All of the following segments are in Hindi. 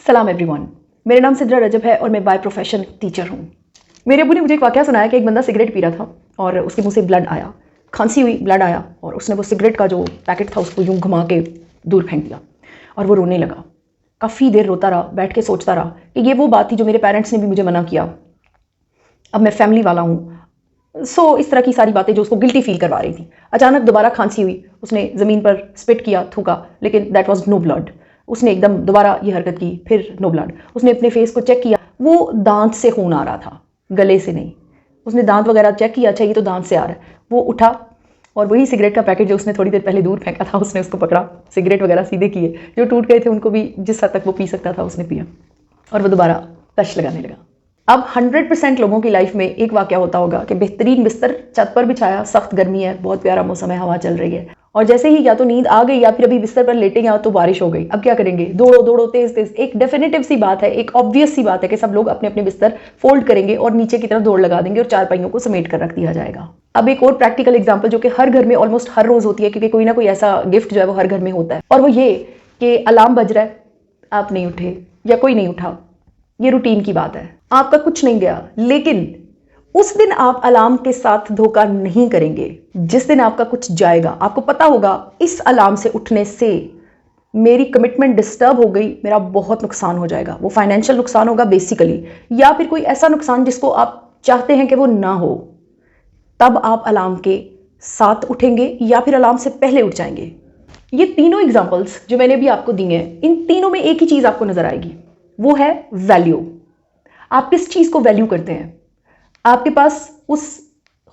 सलाम एवरीवन, मेरा नाम सिद्रा रजब है और मैं बाय प्रोफेशन टीचर हूँ। मेरे अबू ने मुझे एक वाकया सुनाया कि एक बंदा सिगरेट पी रहा था और उसके मुंह से ब्लड आया, खांसी हुई, ब्लड आया और उसने वो सिगरेट का जो पैकेट था उसको यूं घुमा के दूर फेंक दिया और वो रोने लगा। काफ़ी देर रोता रहा, बैठ के सोचता रहा कि ये वो बात थी जो मेरे पेरेंट्स ने भी मुझे मना किया, अब मैं फैमिली वाला हूँ। इस तरह की सारी बातें जो उसको गिल्टी फील करवा रही थी। अचानक दोबारा खांसी हुई, उसने ज़मीन पर स्पिट किया, थूका, लेकिन दैट वाज नो ब्लड। उसने एकदम दोबारा ये हरकत की, फिर नो ब्लड। उसने अपने फेस को चेक किया, वो दांत से खून आ रहा था, गले से नहीं। उसने दांत वगैरह चेक किया, अच्छा ये तो दांत से आ रहा है। वो उठा और वही सिगरेट का पैकेट जो उसने थोड़ी देर पहले दूर फेंका था उसने उसको पकड़ा, सिगरेट वगैरह सीधे किए, जो टूट गए थे उनको भी जिस हद तक वो पी सकता था उसने पिया और वो दोबारा कश लगाने लगा। अब 100% लोगों की लाइफ में एक वाकया होता होगा कि बेहतरीन बिस्तर छत पर बिछाया, सख्त गर्मी है, बहुत प्यारा मौसम है, हवा चल रही है और जैसे ही या तो नींद आ गई या फिर अभी बिस्तर पर लेटे या तो बारिश हो गई। अब क्या करेंगे? दौड़ो दौड़ो तेज तेज। एक डेफिनेटिव सी बात है, एक ऑब्वियस सी बात है कि सब लोग अपने अपने बिस्तर फोल्ड करेंगे और नीचे की तरफ दौड़ लगा देंगे और चारपाइयों को समेट कर रख दिया जाएगा। अब एक और प्रैक्टिकल एग्जाम्पल जो कि हर घर में ऑलमोस्ट हर रोज होती है, क्योंकि कोई ना कोई ऐसा गिफ्ट जो है वो हर घर में होता है, और वो ये कि अलार्म बज रहा है, आप नहीं उठे या कोई नहीं उठा। ये रूटीन की बात है, आपका कुछ नहीं गया, लेकिन उस दिन आप अलार्म के साथ धोखा नहीं करेंगे जिस दिन आपका कुछ जाएगा। आपको पता होगा इस अलार्म से उठने से मेरी कमिटमेंट डिस्टर्ब हो गई, मेरा बहुत नुकसान हो जाएगा। वो फाइनेंशियल नुकसान होगा बेसिकली, या फिर कोई ऐसा नुकसान जिसको आप चाहते हैं कि वो ना हो। तब आप अलार्म के साथ उठेंगे या फिर अलार्म से पहले उठ जाएंगे। ये तीनों एग्जाम्पल्स जो मैंने अभी आपको दिए हैं, इन तीनों में एक ही चीज आपको नजर आएगी, वो है वैल्यू। आप किस चीज को वैल्यू करते हैं? आपके पास उस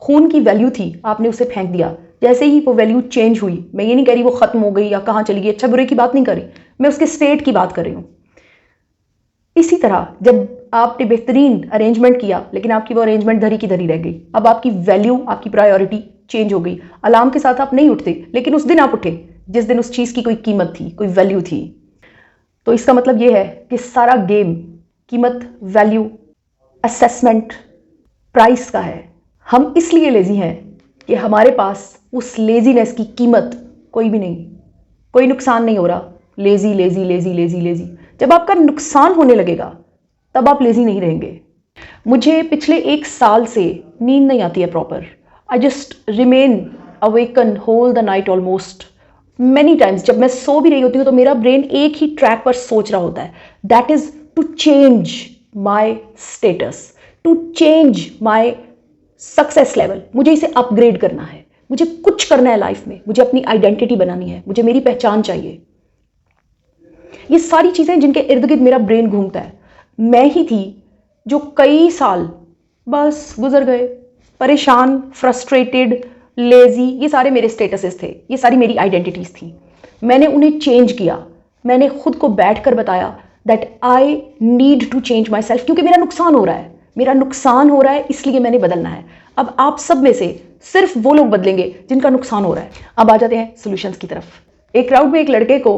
खून की वैल्यू थी, आपने उसे फेंक दिया। जैसे ही वो वैल्यू चेंज हुई, मैं ये नहीं कह रही वो खत्म हो गई या कहाँ चली गई, अच्छा बुरे की बात नहीं कर रही, मैं उसके स्टेट की बात कर रही हूँ। इसी तरह जब आपने बेहतरीन अरेंजमेंट किया लेकिन आपकी वो अरेंजमेंट धरी की धरी रह गई, अब आपकी वैल्यू, आपकी प्रायोरिटी चेंज हो गई। अलार्म के साथ आप नहीं उठते, लेकिन उस दिन आप उठे जिस दिन उस चीज की कोई कीमत थी, कोई वैल्यू थी। तो इसका मतलब ये है कि सारा गेम कीमत, वैल्यू, असेसमेंट, प्राइस का है। हम इसलिए लेजी हैं कि हमारे पास उस लेजीनेस की कीमत कोई भी नहीं, कोई नुकसान नहीं हो रहा। Lazy lazy lazy lazy lazy. जब आपका नुकसान होने लगेगा तब आप लेजी नहीं रहेंगे। मुझे पिछले 1 साल से नींद नहीं आती है proper. I just remain awaken whole the night almost many times. जब मैं सो भी रही होती हूँ तो मेरा ब्रेन एक ही ट्रैक पर सोच रहा होता है, that is to change my status, to change my success level. मुझे इसे अपग्रेड करना है, मुझे कुछ करना है लाइफ में, मुझे अपनी आइडेंटिटी बनानी है, मुझे मेरी पहचान चाहिए। ये सारी चीजें जिनके इर्द गिर्द मेरा ब्रेन घूमता है। मैं ही थी जो कई साल बस गुजर गए, परेशान, फ्रस्ट्रेटेड, लेजी। ये सारे मेरे स्टेटसेस थे, ये सारी मेरी आइडेंटिटीज थी। मैंने उन्हें चेंज किया। मैंने खुद को बैठकर बताया that I need to change my सेल्फ, क्योंकि मेरा नुकसान हो रहा है, मेरा नुकसान हो रहा है, इसलिए मैंने बदलना है। अब आप सब में से सिर्फ वो लोग बदलेंगे जिनका नुकसान हो रहा है। अब आ जाते हैं सॉल्यूशंस की तरफ। एक क्राउड में एक लड़के को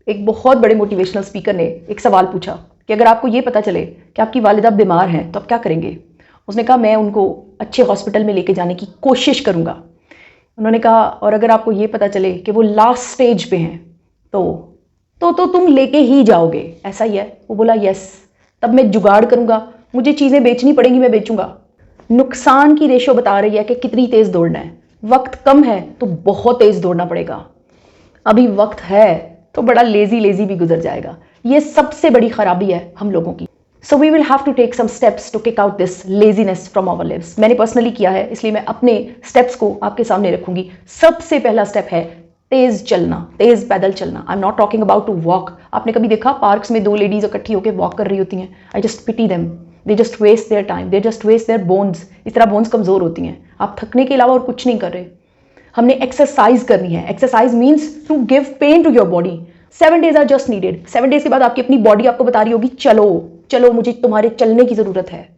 एक बहुत बड़े मोटिवेशनल स्पीकर ने एक सवाल पूछा कि अगर आपको ये पता चले कि आपकी वालिदा बीमार हैं तो आप क्या करेंगे? उसने कहा मैं उनको अच्छे हॉस्पिटल में लेके जाने की कोशिश करूंगा। उन्होंने कहा और अगर आपको ये पता चले कि वो लास्ट स्टेज पे हैं तो तुम लेके ही जाओगे, ऐसा ही है? वो बोला यस। तब मैं जुगाड़ करूंगा, मुझे चीजें बेचनी पड़ेंगी, मैं बेचूंगा। नुकसान की रेशो बता रही है कि कितनी तेज दौड़ना है। वक्त कम है तो बहुत तेज दौड़ना पड़ेगा, अभी वक्त है तो बड़ा लेजी लेजी भी गुजर जाएगा। ये सबसे बड़ी खराबी है हम लोगों की। So we will have to take some steps to kick out this laziness from our lives. मैंने पर्सनली किया है, इसलिए मैं अपने स्टेप्स को आपके सामने रखूंगी। सबसे पहला स्टेप है तेज चलना, तेज पैदल चलना। I am not talking about to walk. आपने कभी देखा पार्क्स में 2 लेडीज इकट्ठी होकर वॉक कर रही होती हैं? I just pity them, they just waste their time, they just waste their bones. इस तरह बोन्स कमजोर होती हैं। आप थकने के अलावा और कुछ नहीं कर रहे। हमने एक्सरसाइज करनी है। Exercise means to give pain to your body. 7 days are just needed. 7 days के बाद आपकी अपनी बॉडी आपको बता रही होगी चलो चलो, मुझे तुम्हारे चलने की जरूरत है।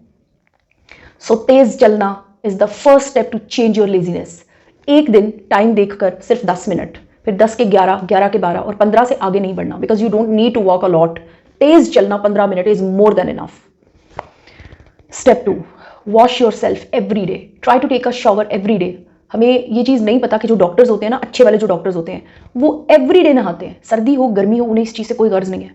सो तेज चलना is the first step to change your laziness. एक दिन टाइम देखकर सिर्फ 10 मिनट, फिर 10 के 11, 11 के 12 और 15 से आगे नहीं बढ़ना, because you don't need to walk a lot. तेज चलना 15 मिनट is more than enough. Step 2, wash yourself every day. Try to take a shower every day. हमें ये चीज़ नहीं पता कि जो डॉक्टर्स होते हैं ना, अच्छे वाले जो डॉक्टर्स होते हैं, वो एवरी डे नहाते हैं। सर्दी हो गर्मी हो, उन्हें इस चीज़ से कोई गर्ज नहीं है।